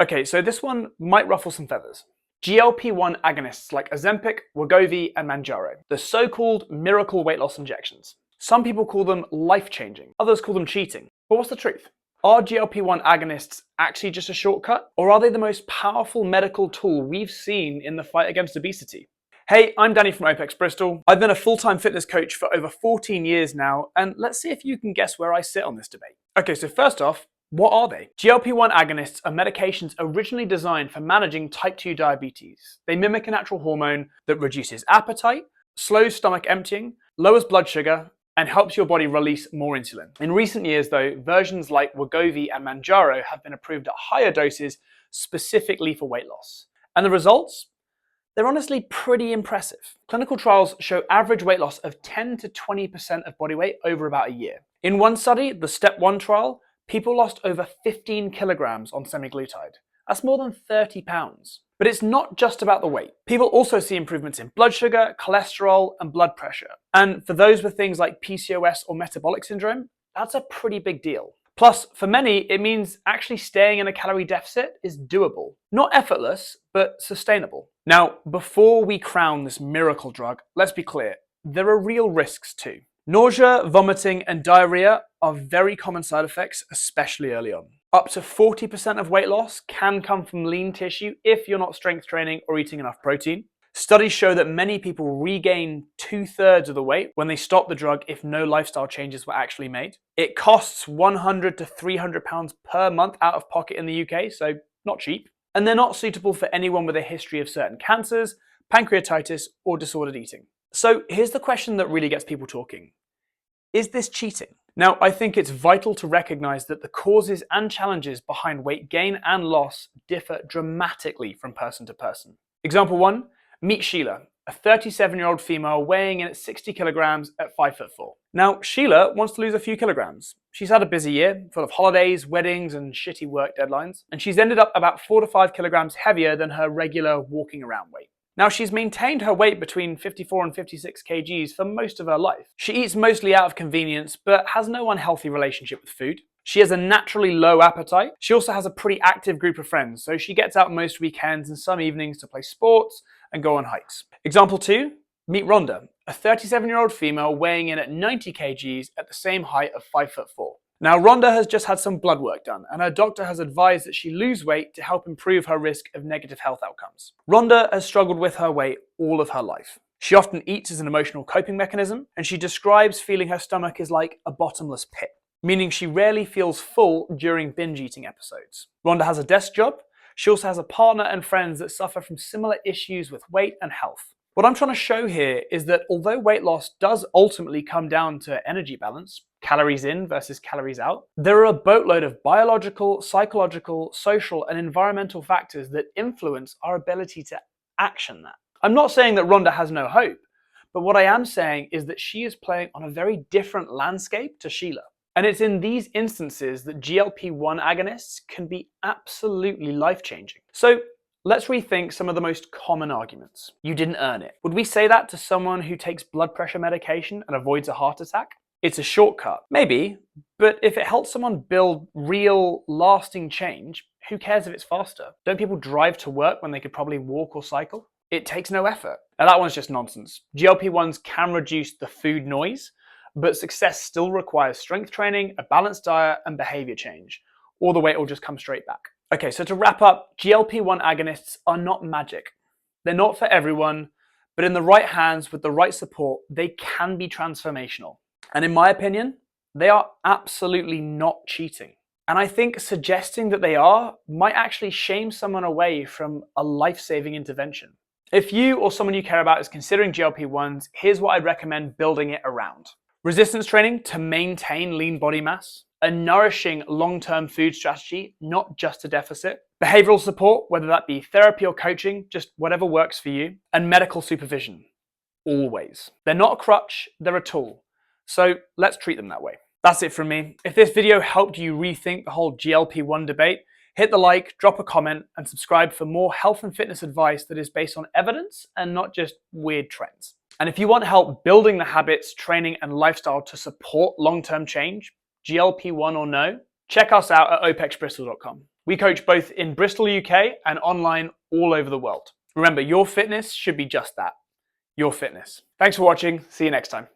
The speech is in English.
Okay, so this one might ruffle some feathers. GLP-1 agonists like Ozempic, Wegovy, and Mounjaro, the so-called miracle weight loss injections. Some people call them life-changing, others call them cheating. But what's the truth? Are GLP-1 agonists actually just a shortcut, or are they the most powerful medical tool we've seen in the fight against obesity? Hey, I'm Danny from OPEX Bristol. I've been a full-time fitness coach for over 14 years now, and let's see if you can guess where I sit on this debate. Okay, so first off, what are they? GLP-1 agonists are medications originally designed for managing type 2 diabetes. They mimic a natural hormone that reduces appetite, slows stomach emptying, lowers blood sugar, and helps your body release more insulin. In recent years, though, versions like Wegovy and Mounjaro have been approved at higher doses specifically for weight loss. And the results? They're honestly pretty impressive. Clinical trials show average weight loss of 10 to 20% of body weight over about a year. In one study, the Step 1 trial, people lost over 15 kilograms on semaglutide. That's more than 30 pounds. But it's not just about the weight. People also see improvements in blood sugar, cholesterol, and blood pressure. And for those with things like PCOS or metabolic syndrome, that's a pretty big deal. Plus, for many, it means actually staying in a calorie deficit is doable. Not effortless, but sustainable. Now, before we crown this miracle drug, let's be clear, there are real risks too. Nausea, vomiting, and diarrhea are very common side effects, especially early on. Up to 40% of weight loss can come from lean tissue if you're not strength training or eating enough protein. Studies show that many people regain 2/3 of the weight when they stop the drug if no lifestyle changes were actually made. It costs £100 to £300 per month out of pocket in the UK, so not cheap. And they're not suitable for anyone with a history of certain cancers, pancreatitis, or disordered eating. So here's the question that really gets people talking. Is this cheating? Now, I think it's vital to recognize that the causes and challenges behind weight gain and loss differ dramatically from person to person. Example 1, meet Sheila, a 37-year-old female weighing in at 60 kilograms at 5'4". Now, Sheila wants to lose a few kilograms. She's had a busy year, full of holidays, weddings, and shitty work deadlines, and she's ended up about 4 to 5 kilograms heavier than her regular walking around weight. Now, she's maintained her weight between 54 and 56 kgs for most of her life. She eats mostly out of convenience, but has no unhealthy relationship with food. She has a naturally low appetite. She also has a pretty active group of friends, so she gets out most weekends and some evenings to play sports and go on hikes. Example 2, meet Rhonda, a 37-year-old female weighing in at 90 kgs at the same height of 5'4". Now, Rhonda has just had some blood work done, and her doctor has advised that she lose weight to help improve her risk of negative health outcomes. Rhonda has struggled with her weight all of her life. She often eats as an emotional coping mechanism, and she describes feeling her stomach is like a bottomless pit, meaning she rarely feels full during binge eating episodes. Rhonda has a desk job. She also has a partner and friends that suffer from similar issues with weight and health. What I'm trying to show here is that although weight loss does ultimately come down to energy balance, calories in versus calories out, there are a boatload of biological, psychological, social, and environmental factors that influence our ability to action that. I'm not saying that Rhonda has no hope, but what I am saying is that she is playing on a very different landscape to Sheila. And it's in these instances that GLP-1 agonists can be absolutely life-changing. So let's rethink some of the most common arguments. You didn't earn it. Would we say that to someone who takes blood pressure medication and avoids a heart attack? It's a shortcut. Maybe, but if it helps someone build real, lasting change, who cares if it's faster? Don't people drive to work when they could probably walk or cycle? It takes no effort. Now that one's just nonsense. GLP-1s can reduce the food noise, but success still requires strength training, a balanced diet, and behavior change, or the weight will just come straight back. Okay, so to wrap up, GLP-1 agonists are not magic. They're not for everyone, but in the right hands with the right support, they can be transformational. And in my opinion, they are absolutely not cheating. And I think suggesting that they are might actually shame someone away from a life-saving intervention. If you or someone you care about is considering GLP-1s, here's what I'd recommend building it around. Resistance training to maintain lean body mass, a nourishing long-term food strategy, not just a deficit, behavioral support, whether that be therapy or coaching, just whatever works for you, and medical supervision, always. They're not a crutch, they're a tool. So let's treat them that way. That's it from me. If this video helped you rethink the whole GLP-1 debate, hit the like, drop a comment, and subscribe for more health and fitness advice that is based on evidence and not just weird trends. And if you want help building the habits, training, and lifestyle to support long-term change, GLP-1 or no, check us out at opexbristol.com. We coach both in Bristol, UK and online all over the world. Remember, your fitness should be just that, your fitness. Thanks for watching. See you next time.